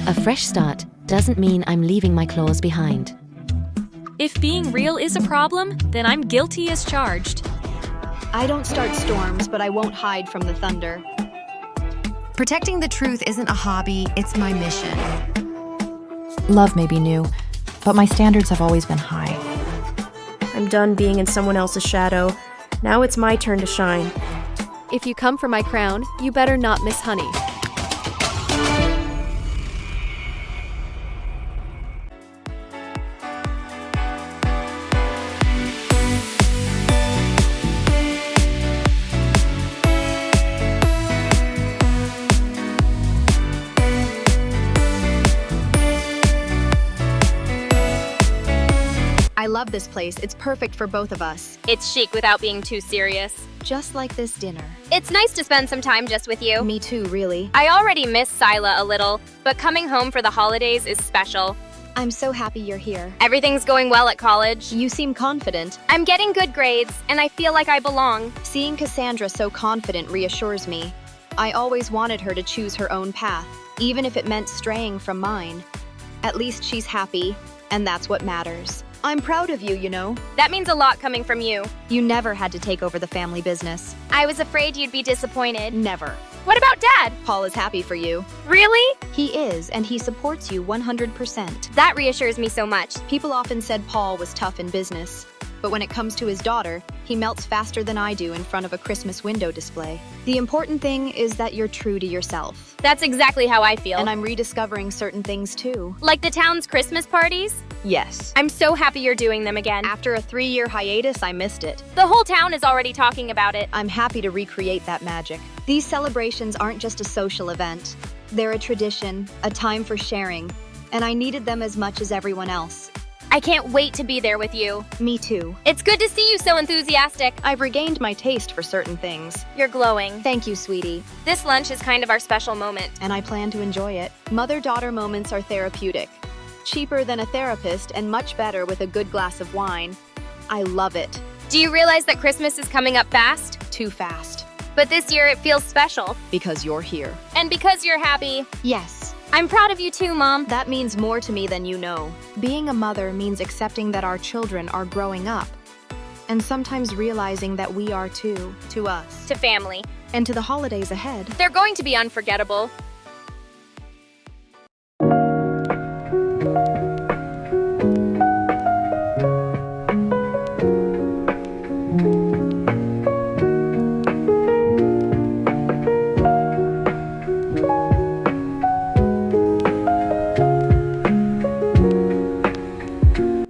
A fresh start doesn't mean I'm leaving my claws behind. If being real is a problem, then I'm guilty as charged. I don't start storms, but I won't hide from the thunder. Protecting the truth isn't a hobby, it's my mission. Love may be new, but my standards have always been high. I'm done being in someone else's shadow. Now it's my turn to shine. If you come for my crown, you better not miss honey. I love this place. It's perfect for both of us. It's chic without being too serious. Just like this dinner. It's nice to spend some time just with you. Me too, really. I already miss Sila a little, but coming home for the holidays is special. I'm so happy you're here. Everything's going well at college. You seem confident. I'm getting good grades, and I feel like I belong. Seeing Cassandra so confident reassures me. I always wanted her to choose her own path, even if it meant straying from mine. At least she's happy, and that's what matters. I'm proud of you, you know. That means a lot coming from you. You never had to take over the family business. I was afraid you'd be disappointed. Never. What about Dad? Paul is happy for you. Really? He is, and he supports you 100%. That reassures me so much. People often said Paul was tough in business, but when it comes to his daughter, he melts faster than I do in front of a Christmas window display. The important thing is that you're true to yourself. That's exactly how I feel. And I'm rediscovering certain things too. Like the town's Christmas parties? Yes. I'm so happy you're doing them again. After a 3-year hiatus, I missed it. The whole town is already talking about it. I'm happy to recreate that magic. These celebrations aren't just a social event. They're a tradition, a time for sharing, and I needed them as much as everyone else. I can't wait to be there with you. Me too. It's good to see you so enthusiastic. I've regained my taste for certain things. You're glowing. Thank you, sweetie. This lunch is kind of our special moment. And I plan to enjoy it. Mother-daughter moments are therapeutic. Cheaper than a therapist and much better with a good glass of wine. I love it. Do you realize that Christmas is coming up fast? Too fast. But this year it feels special. Because you're here. And because you're happy. Yes. I'm proud of you too, Mom. That means more to me than you know. Being a mother means accepting that our children are growing up. And sometimes realizing that we are too, to us. To family. And to the holidays ahead. They're going to be unforgettable.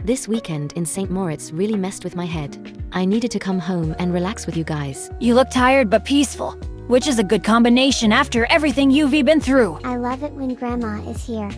This weekend in St. Moritz really messed with my head. I needed to come home and relax with you guys. You look tired but peaceful, which is a good combination after everything you've been through. I love it when Grandma is here.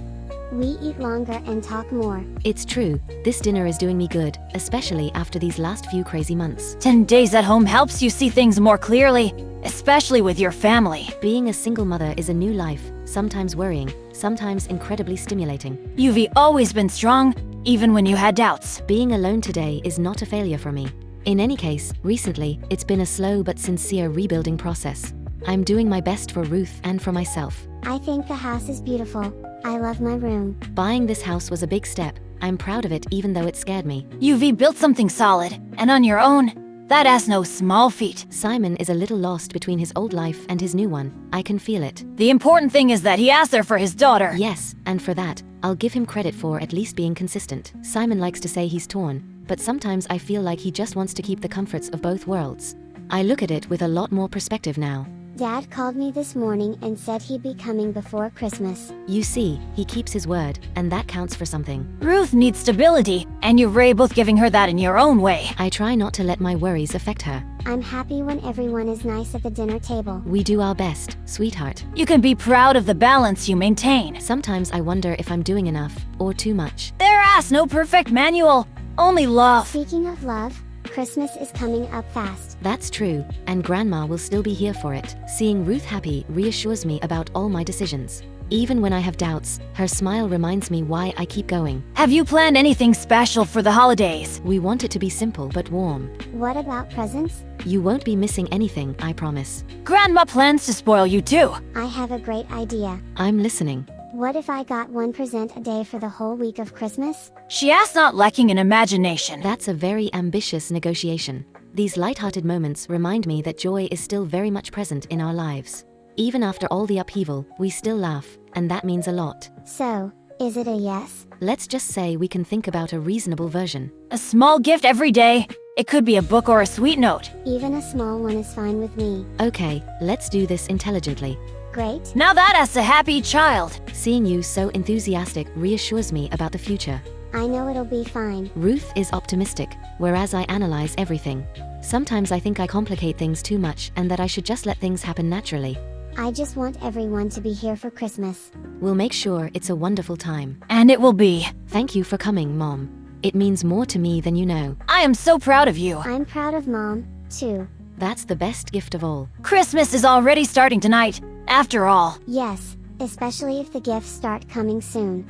We eat longer and talk more. It's true, this dinner is doing me good, especially after these last few crazy months. 10 days at home helps you see things more clearly, especially with your family. Being a single mother is a new life, sometimes worrying, sometimes incredibly stimulating. You've always been strong, even when you had doubts. Being alone today is not a failure for me. In any case, recently, it's been a slow but sincere rebuilding process. I'm doing my best for Ruth and for myself. I think the house is beautiful. I love my room. Buying this house was a big step. I'm proud of it even though it scared me. You've built something solid, and on your own, that has no small feat. Simon is a little lost between his old life and his new one. I can feel it. The important thing is that he asked her for his daughter. Yes, and for that, I'll give him credit for at least being consistent. Simon likes to say he's torn, but sometimes I feel like he just wants to keep the comforts of both worlds. I look at it with a lot more perspective now. Dad called me this morning and said he'd be coming before Christmas. You see, he keeps his word, and that counts for something. Ruth needs stability, and you're both giving her that in your own way. I try not to let my worries affect her. I'm happy when everyone is nice at the dinner table. We do our best, sweetheart. You can be proud of the balance you maintain. Sometimes I wonder if I'm doing enough, or too much. There is no perfect manual, only love. Speaking of love, Christmas is coming up fast. That's true, and Grandma will still be here for it. Seeing Ruth happy reassures me about all my decisions. Even when I have doubts, her smile reminds me why I keep going. Have you planned anything special for the holidays? We want it to be simple but warm. What about presents? You won't be missing anything, I promise. Grandma plans to spoil you too. I have a great idea. I'm listening. What if I got one present a day for the whole week of Christmas? She asked, not lacking in imagination. That's a very ambitious negotiation. These light-hearted moments remind me that joy is still very much present in our lives. Even after all the upheaval, we still laugh, and that means a lot. So, is it a yes? Let's just say we can think about a reasonable version. A small gift every day. It could be a book or a sweet note. Even a small one is fine with me. Okay, let's do this intelligently. Great. Now that's a happy child. Seeing you so enthusiastic reassures me about the future. I know it'll be fine. Ruth is optimistic, whereas I analyze everything. Sometimes I think I complicate things too much and that I should just let things happen naturally. I just want everyone to be here for Christmas. We'll make sure it's a wonderful time. And it will be. Thank you for coming, Mom. It means more to me than you know. I am so proud of you. I'm proud of Mom, too. That's the best gift of all. Christmas is already starting tonight, after all. Yes, especially if the gifts start coming soon.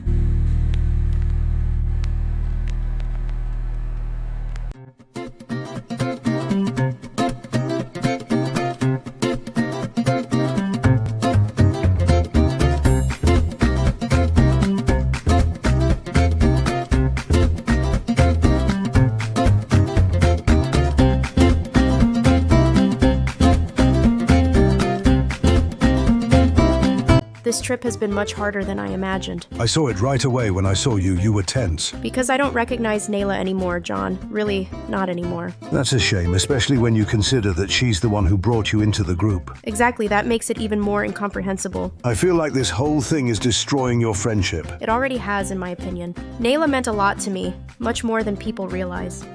This trip has been much harder than I imagined. I saw it right away when I saw you. You were tense. Because I don't recognize Nayla anymore, John. Really, not anymore. That's a shame, especially when you consider that she's the one who brought you into the group. Exactly, that makes it even more incomprehensible. I feel like this whole thing is destroying your friendship. It already has, in my opinion. Nayla meant a lot to me, much more than people realize.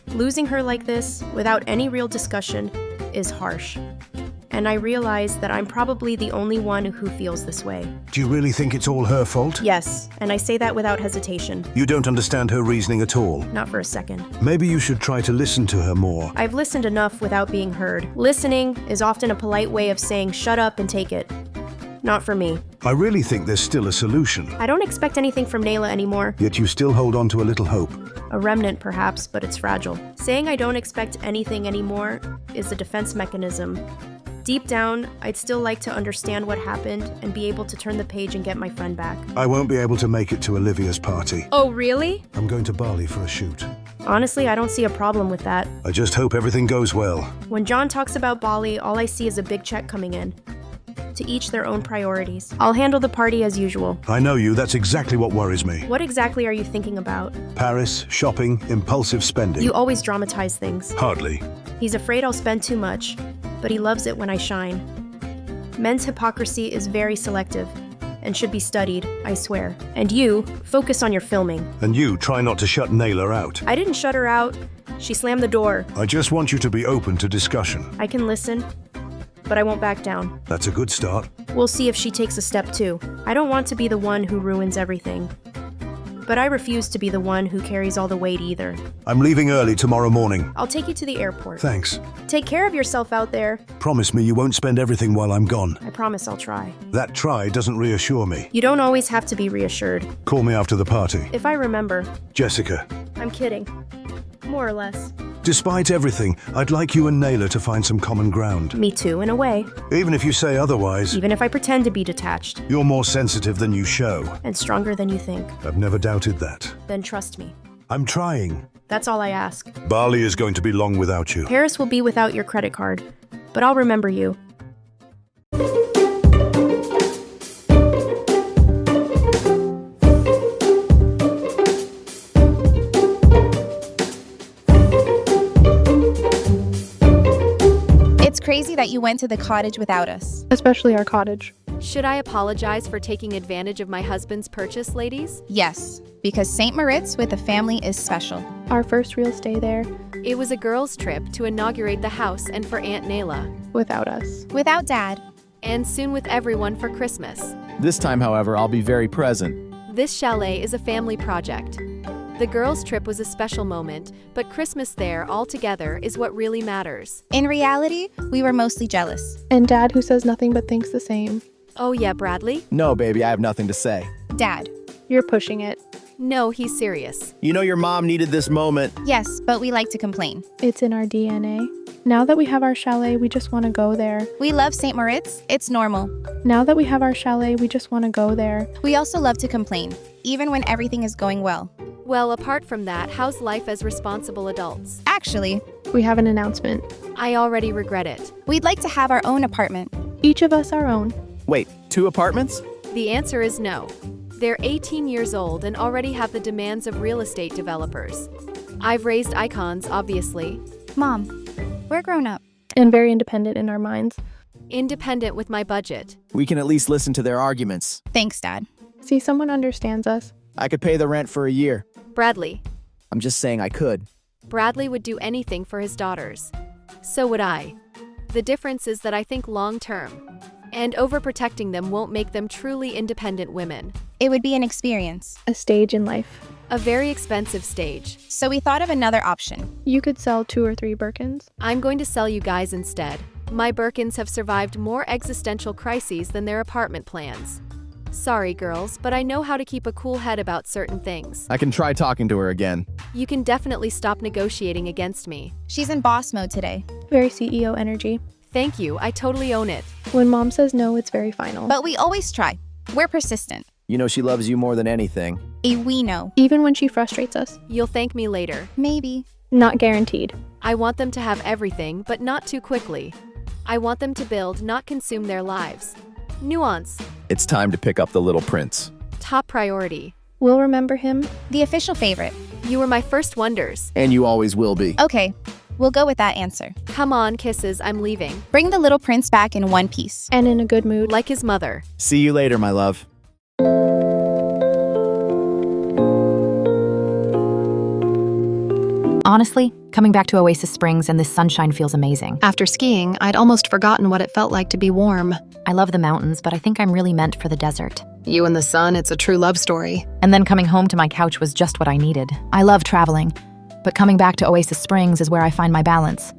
Losing her like this, without any real discussion, is harsh. And I realize that I'm probably the only one who feels this way. Do you really think it's all her fault? Yes, and I say that without hesitation. You don't understand her reasoning at all? Not for a second. Maybe you should try to listen to her more. I've listened enough without being heard. Listening is often a polite way of saying shut up and take it. Not for me. I really think there's still a solution. I don't expect anything from Nayla anymore. Yet you still hold on to a little hope. A remnant, perhaps, but it's fragile. Saying I don't expect anything anymore is a defense mechanism. Deep down, I'd still like to understand what happened and be able to turn the page and get my friend back. I won't be able to make it to Olivia's party. Oh, really? I'm going to Bali for a shoot. Honestly, I don't see a problem with that. I just hope everything goes well. When John talks about Bali, all I see is a big check coming in. To each their own priorities. I'll handle the party as usual. I know you, that's exactly what worries me. What exactly are you thinking about? Paris, shopping, impulsive spending. You always dramatize things. Hardly. He's afraid I'll spend too much, but he loves it when I shine. Men's hypocrisy is very selective and should be studied, I swear. And you, focus on your filming. And you, try not to shut Nayla out. I didn't shut her out. She slammed the door. I just want you to be open to discussion. I can listen, but I won't back down. That's a good start. We'll see if she takes a step too. I don't want to be the one who ruins everything. But I refuse to be the one who carries all the weight either. I'm leaving early tomorrow morning. I'll take you to the airport. Thanks. Take care of yourself out there. Promise me you won't spend everything while I'm gone. I promise I'll try. That try doesn't reassure me. You don't always have to be reassured. Call me after the party. If I remember. Jessica. I'm kidding. More or less. Despite everything, I'd like you and Nayla to find some common ground. Me too, in a way. Even if you say otherwise. Even if I pretend to be detached. You're more sensitive than you show. And stronger than you think. I've never doubted that. Then trust me. I'm trying. That's all I ask. Bali is going to be long without you. Paris will be without your credit card. But I'll remember you. It's crazy that you went to the cottage without us. Especially our cottage. Should I apologize for taking advantage of my husband's purchase, ladies? Yes, because St. Moritz with a family is special. Our first real stay there. It was a girls' trip to inaugurate the house and for Aunt Nayla. Without us. Without Dad. And soon with everyone for Christmas. This time, however, I'll be very present. This chalet is a family project. The girls' trip was a special moment, but Christmas there all together is what really matters. In reality, we were mostly jealous. And Dad, who says nothing but thinks the same. Oh yeah, Bradley? No, baby, I have nothing to say. Dad. You're pushing it. No, he's serious. You know your mom needed this moment. Yes, but we like to complain. It's in our DNA. Now that we have our chalet, we just want to go there. We love St. Moritz. It's normal. Now that we have our chalet, we just want to go there. We also love to complain, even when everything is going well. Well, apart from that, how's life as responsible adults? Actually, we have an announcement. I already regret it. We'd like to have our own apartment. Each of us our own. Wait, 2 apartments? The answer is no. They're 18 years old and already have the demands of real estate developers. I've raised icons, obviously. Mom, we're grown up. And very independent in our minds. Independent with my budget. We can at least listen to their arguments. Thanks, Dad. See, someone understands us. I could pay the rent for a year. Bradley. I'm just saying I could. Bradley would do anything for his daughters. So would I. The difference is that I think long-term. And overprotecting them won't make them truly independent women. It would be an experience. A stage in life. A very expensive stage. So we thought of another option. You could sell 2 or 3 Birkins. I'm going to sell you guys instead. My Birkins have survived more existential crises than their apartment plans. Sorry, girls, but I know how to keep a cool head about certain things. I can try talking to her again. You can definitely stop negotiating against me. She's in boss mode today. Very CEO energy. Thank you, I totally own it. When Mom says no, it's very final. But we always try. We're persistent. You know she loves you more than anything. We know. Even when she frustrates us. You'll thank me later. Maybe. Not guaranteed. I want them to have everything, but not too quickly. I want them to build, not consume their lives. Nuance. It's time to pick up the little prince. Top priority. We'll remember him. The official favorite. You were my first wonders. And you always will be. Okay, we'll go with that answer. Come on, kisses, I'm leaving. Bring the little prince back in one piece. And in a good mood. Like his mother. See you later, my love. Honestly, coming back to Oasis Springs and this sunshine feels amazing. After skiing, I'd almost forgotten what it felt like to be warm. I love the mountains, but I think I'm really meant for the desert. You and the sun, it's a true love story. And then coming home to my couch was just what I needed. I love traveling, but coming back to Oasis Springs is where I find my balance.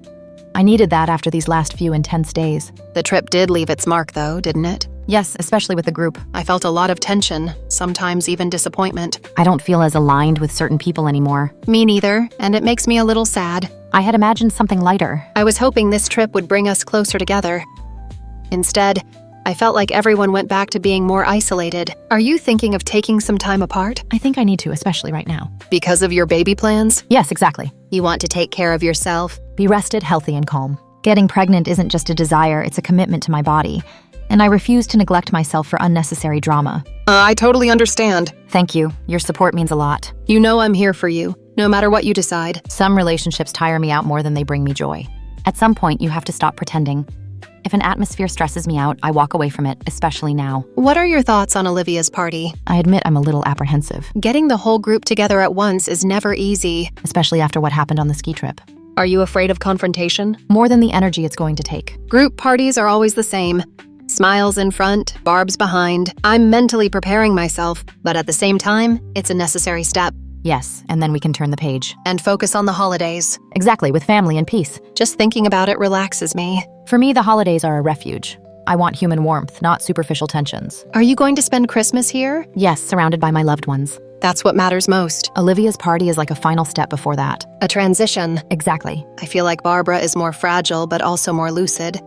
I needed that after these last few intense days. The trip did leave its mark though, didn't it? Yes, especially with the group. I felt a lot of tension, sometimes even disappointment. I don't feel as aligned with certain people anymore. Me neither, and it makes me a little sad. I had imagined something lighter. I was hoping this trip would bring us closer together. Instead, I felt like everyone went back to being more isolated. Are you thinking of taking some time apart? I think I need to, especially right now. Because of your baby plans? Yes, exactly. You want to take care of yourself? Be rested, healthy, and calm. Getting pregnant isn't just a desire, it's a commitment to my body. And I refuse to neglect myself for unnecessary drama. I totally understand. Thank you. Your support means a lot. You know I'm here for you, no matter what you decide. Some relationships tire me out more than they bring me joy. At some point, you have to stop pretending. If an atmosphere stresses me out, I walk away from it, especially now. What are your thoughts on Olivia's party? I admit I'm a little apprehensive. Getting the whole group together at once is never easy. Especially after what happened on the ski trip. Are you afraid of confrontation? More than the energy it's going to take. Group parties are always the same. Smiles in front, barbs behind. I'm mentally preparing myself, but at the same time, it's a necessary step. Yes, and then we can turn the page. And focus on the holidays. Exactly, with family and peace. Just thinking about it relaxes me. For me, the holidays are a refuge. I want human warmth, not superficial tensions. Are you going to spend Christmas here? Yes, surrounded by my loved ones. That's what matters most. Olivia's party is like a final step before that. A transition. Exactly. I feel like Barbara is more fragile, but also more lucid.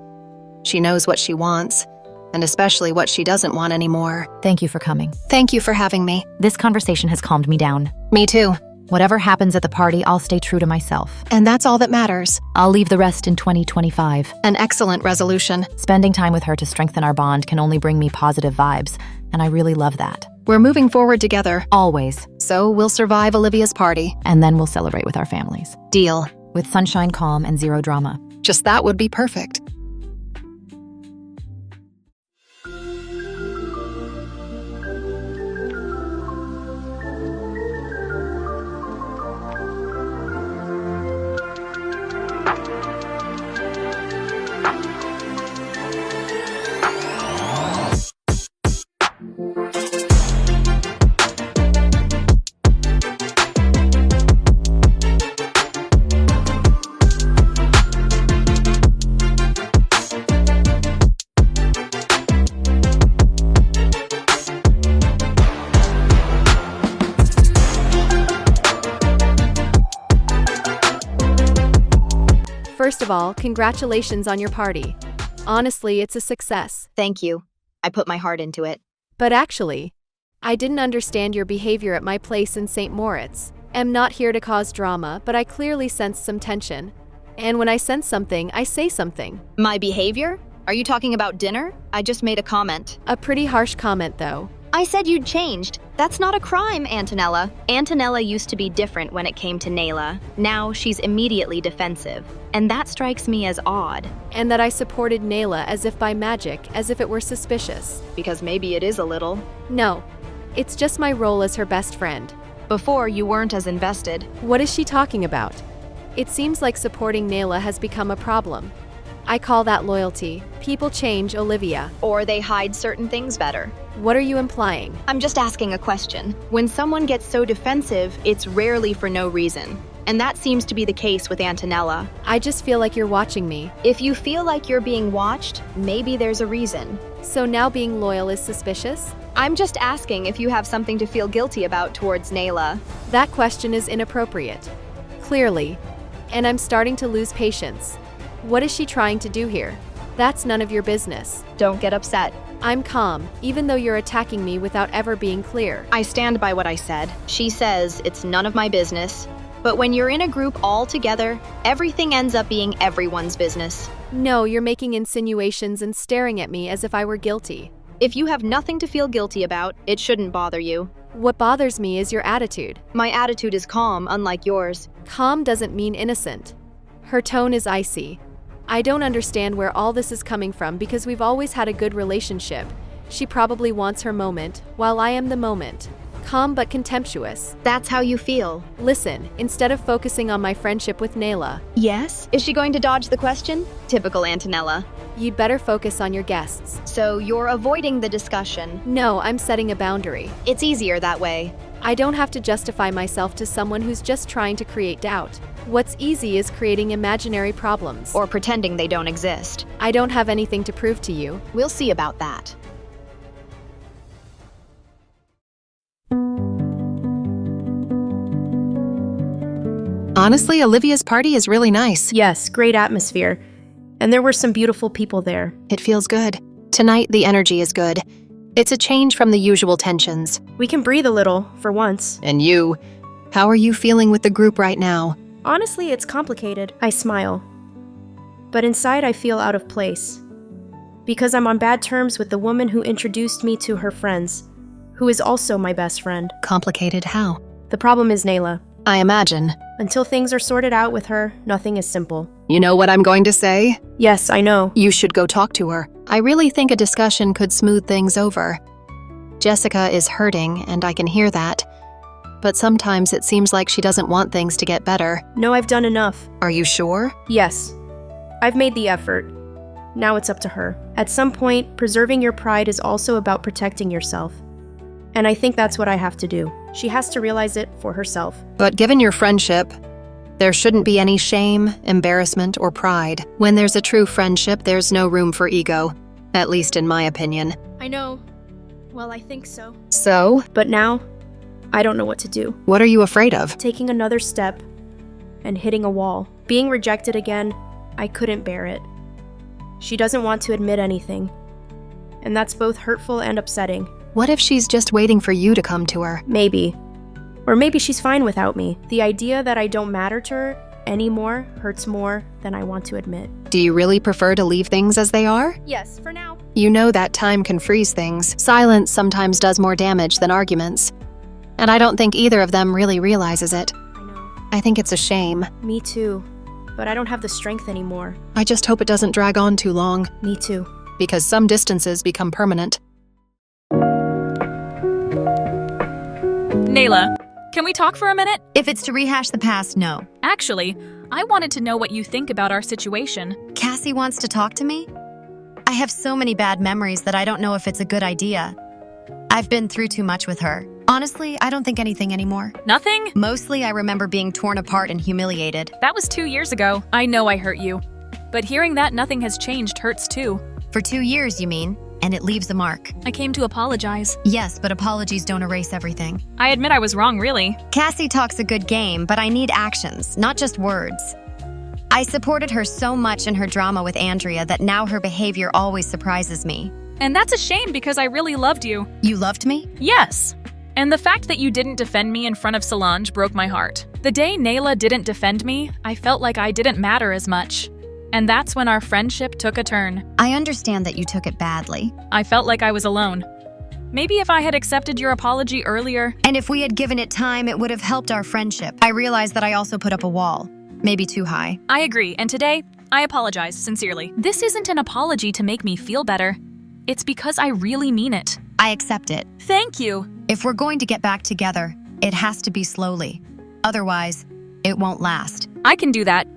She knows what she wants, and especially what she doesn't want anymore. Thank you for coming. Thank you for having me. This conversation has calmed me down. Me too. Whatever happens at the party, I'll stay true to myself. And that's all that matters. I'll leave the rest in 2025. An excellent resolution. Spending time with her to strengthen our bond can only bring me positive vibes, and I really love that. We're moving forward together. Always. So we'll survive Olivia's party. And then we'll celebrate with our families. Deal. With sunshine, calm, and zero drama. Just that would be perfect. of all, congratulations on your party. Honestly, it's a success. Thank you. I put my heart into it. But actually, I didn't understand your behavior at my place in St. Moritz. I'm not here to cause drama, but I clearly sensed some tension. And when I sense something, I say something. My behavior? Are you talking about dinner? I just made a comment. A pretty harsh comment, though. I said you'd changed. That's not a crime, Antonella. Antonella used to be different when it came to Nayla. Now she's immediately defensive. And that strikes me as odd. And that I supported Nayla as if by magic, as if it were suspicious. Because maybe it is a little. No. It's just my role as her best friend. Before, you weren't as invested. What is she talking about? It seems like supporting Nayla has become a problem. I call that loyalty. People change, Olivia. Or they hide certain things better. What are you implying? I'm just asking a question. When someone gets so defensive, it's rarely for no reason. And that seems to be the case with Antonella. I just feel like you're watching me. If you feel like you're being watched, maybe there's a reason. So now being loyal is suspicious? I'm just asking if you have something to feel guilty about towards Nayla. That question is inappropriate. Clearly. And I'm starting to lose patience. What is she trying to do here? That's none of your business. Don't get upset. I'm calm, even though you're attacking me without ever being clear. I stand by what I said. She says it's none of my business. But when you're in a group all together, everything ends up being everyone's business. No, you're making insinuations and staring at me as if I were guilty. If you have nothing to feel guilty about, it shouldn't bother you. What bothers me is your attitude. My attitude is calm, unlike yours. Calm doesn't mean innocent. Her tone is icy. I don't understand where all this is coming from because we've always had a good relationship. She probably wants her moment, while I am the moment. Calm but contemptuous. That's how you feel. Listen, instead of focusing on my friendship with Nayla. Yes? Is she going to dodge the question? Typical Antonella. You'd better focus on your guests. So you're avoiding the discussion? No, I'm setting a boundary. It's easier that way. I don't have to justify myself to someone who's just trying to create doubt. What's easy is creating imaginary problems. Or pretending they don't exist. I don't have anything to prove to you. We'll see about that. Honestly, Olivia's party is really nice. Yes, great atmosphere. And there were some beautiful people there. It feels good. Tonight, the energy is good. It's a change from the usual tensions. We can breathe a little, for once. And you? How are you feeling with the group right now? Honestly, it's complicated. I smile. But inside, I feel out of place. Because I'm on bad terms with the woman who introduced me to her friends, who is also my best friend. Complicated how? The problem is Nayla. I imagine. Until things are sorted out with her, nothing is simple. You know what I'm going to say? Yes, I know. You should go talk to her. I really think a discussion could smooth things over. Jessica is hurting, and I can hear that. But sometimes it seems like she doesn't want things to get better. No, I've done enough. Are you sure? Yes. I've made the effort. Now it's up to her. At some point, preserving your pride is also about protecting yourself. And I think that's what I have to do. She has to realize it for herself. But given your friendship, there shouldn't be any shame, embarrassment, or pride. When there's a true friendship, there's no room for ego. At least in my opinion. I know. Well, I think so. So? But now, I don't know what to do. What are you afraid of? Taking another step and hitting a wall. Being rejected again, I couldn't bear it. She doesn't want to admit anything. And that's both hurtful and upsetting. What if she's just waiting for you to come to her? Maybe. Or maybe she's fine without me. The idea that I don't matter to her anymore hurts more than I want to admit. Do you really prefer to leave things as they are? Yes, for now. You know that time can freeze things. Silence sometimes does more damage than arguments. And I don't think either of them really realizes it. I know. I think it's a shame. Me too. But I don't have the strength anymore. I just hope it doesn't drag on too long. Me too. Because some distances become permanent. Nayla, can we talk for a minute? If it's to rehash the past, no. Actually, I wanted to know what you think about our situation. Kassie wants to talk to me? I have so many bad memories that I don't know if it's a good idea. I've been through too much with her. Honestly, I don't think anything anymore. Nothing? Mostly, I remember being torn apart and humiliated. That was 2 years ago. I know I hurt you. But hearing that nothing has changed hurts too. For 2 years, you mean? And it leaves a mark. I came to apologize. Yes, but apologies don't erase everything. I admit I was wrong, really. Kassie talks a good game, but I need actions, not just words. I supported her so much in her drama with Andrea that now her behavior always surprises me. And that's a shame because I really loved you. You loved me? Yes. And the fact that you didn't defend me in front of Solange broke my heart. The day Nayla didn't defend me, I felt like I didn't matter as much. And that's when our friendship took a turn. I understand that you took it badly. I felt like I was alone. Maybe if I had accepted your apology earlier. And if we had given it time, it would have helped our friendship. I realized that I also put up a wall. Maybe too high. I agree, and today, I apologize sincerely. This isn't an apology to make me feel better. It's because I really mean it. I accept it. Thank you. If we're going to get back together, it has to be slowly. Otherwise, it won't last. I can do that.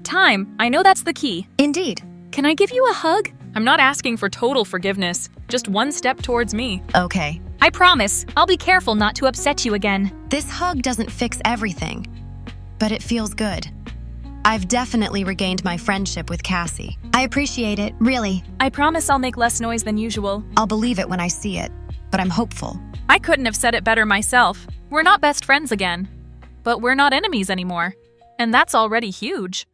Time, I know that's the key. Indeed. Can I give you a hug? I'm not asking for total forgiveness, just one step towards me. Okay. I promise, I'll be careful not to upset you again. This hug doesn't fix everything, but it feels good. I've definitely regained my friendship with Kassie. I appreciate it, really. I promise I'll make less noise than usual. I'll believe it when I see it, but I'm hopeful. I couldn't have said it better myself. We're not best friends again, but we're not enemies anymore. And that's already huge.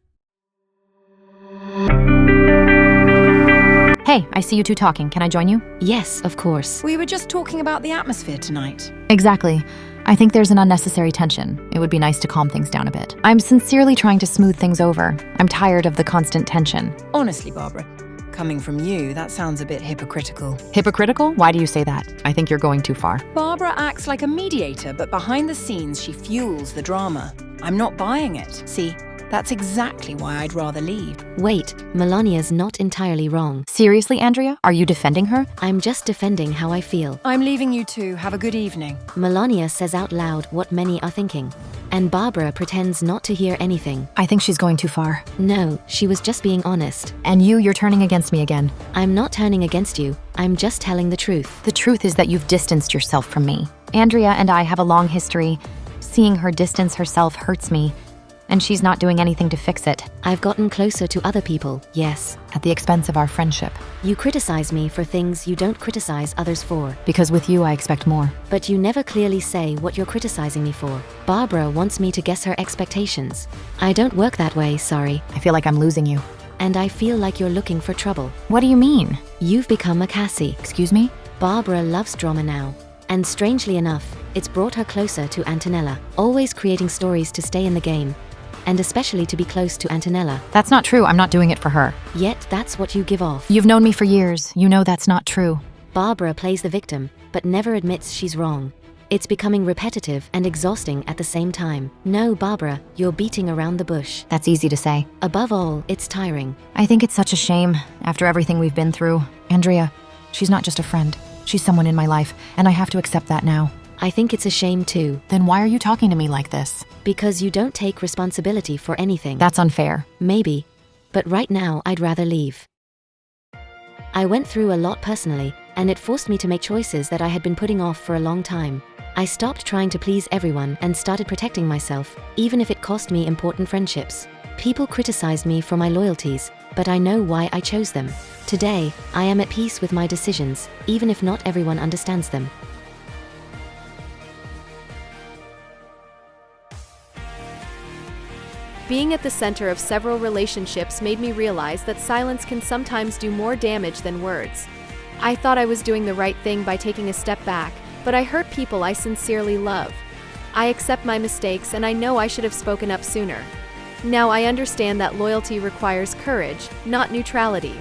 Hey, I see you two talking. Can I join you? Yes, of course. We were just talking about the atmosphere tonight. Exactly. I think there's an unnecessary tension. It would be nice to calm things down a bit. I'm sincerely trying to smooth things over. I'm tired of the constant tension. Honestly, Barbara, coming from you, that sounds a bit hypocritical. Hypocritical? Why do you say that? I think you're going too far. Barbara acts like a mediator, but behind the scenes, she fuels the drama. I'm not buying it. See, that's exactly why I'd rather leave. Wait, Melania's not entirely wrong. Seriously, Andrea? Are you defending her? I'm just defending how I feel. I'm leaving you two. Have a good evening. Melania says out loud what many are thinking. And Barbara pretends not to hear anything. I think she's going too far. No, she was just being honest. And you're turning against me again. I'm not turning against you. I'm just telling the truth. The truth is that you've distanced yourself from me. Andrea and I have a long history. Seeing her distance herself hurts me. And she's not doing anything to fix it. I've gotten closer to other people, yes. At the expense of our friendship. You criticize me for things you don't criticize others for. Because with you, I expect more. But you never clearly say what you're criticizing me for. Barbara wants me to guess her expectations. I don't work that way, sorry. I feel like I'm losing you. And I feel like you're looking for trouble. What do you mean? You've become a Kassie. Excuse me? Barbara loves drama now. And strangely enough, it's brought her closer to Antonella. Always creating stories to stay in the game. And especially to be close to Antonella. That's not true. I'm not doing it for her. Yet that's what you give off. You've known me for years. You know that's not true. Barbara plays the victim, but never admits she's wrong. It's becoming repetitive and exhausting at the same time. No, Barbara, you're beating around the bush. That's easy to say. Above all, it's tiring. I think it's such a shame, after everything we've been through. Andrea, she's not just a friend. She's someone in my life, and I have to accept that now. I think it's a shame too. Then why are you talking to me like this? Because you don't take responsibility for anything. That's unfair. Maybe. But right now, I'd rather leave. I went through a lot personally, and it forced me to make choices that I had been putting off for a long time. I stopped trying to please everyone and started protecting myself, even if it cost me important friendships. People criticized me for my loyalties, but I know why I chose them. Today, I am at peace with my decisions, even if not everyone understands them. Being at the center of several relationships made me realize that silence can sometimes do more damage than words. I thought I was doing the right thing by taking a step back, but I hurt people I sincerely love. I accept my mistakes and I know I should have spoken up sooner. Now I understand that loyalty requires courage, not neutrality.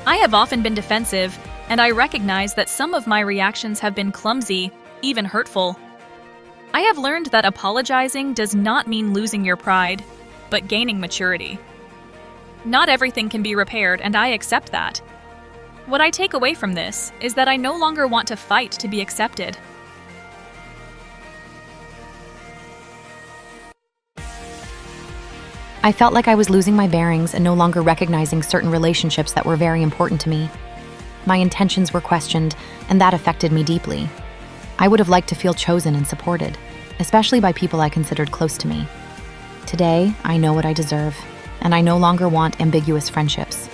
I have often been defensive, and I recognize that some of my reactions have been clumsy, even hurtful. I have learned that apologizing does not mean losing your pride, but gaining maturity. Not everything can be repaired, and I accept that. What I take away from this is that I no longer want to fight to be accepted. I felt like I was losing my bearings and no longer recognizing certain relationships that were very important to me. My intentions were questioned, and that affected me deeply. I would have liked to feel chosen and supported, especially by people I considered close to me. Today, I know what I deserve, and I no longer want ambiguous friendships.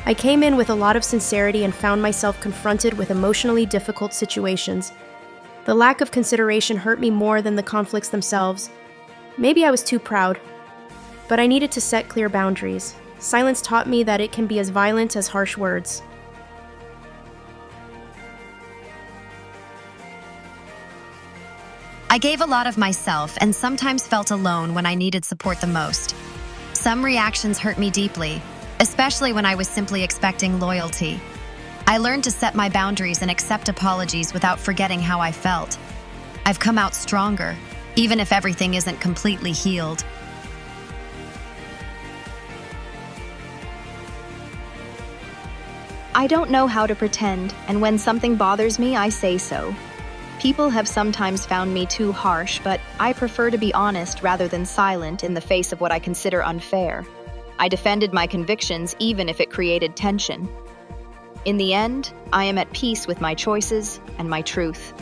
I came in with a lot of sincerity and found myself confronted with emotionally difficult situations. The lack of consideration hurt me more than the conflicts themselves. Maybe I was too proud, but I needed to set clear boundaries. Silence taught me that it can be as violent as harsh words. I gave a lot of myself and sometimes felt alone when I needed support the most. Some reactions hurt me deeply, especially when I was simply expecting loyalty. I learned to set my boundaries and accept apologies without forgetting how I felt. I've come out stronger, even if everything isn't completely healed. I don't know how to pretend, and when something bothers me, I say so. People have sometimes found me too harsh, but I prefer to be honest rather than silent in the face of what I consider unfair. I defended my convictions even if it created tension. In the end, I am at peace with my choices and my truth.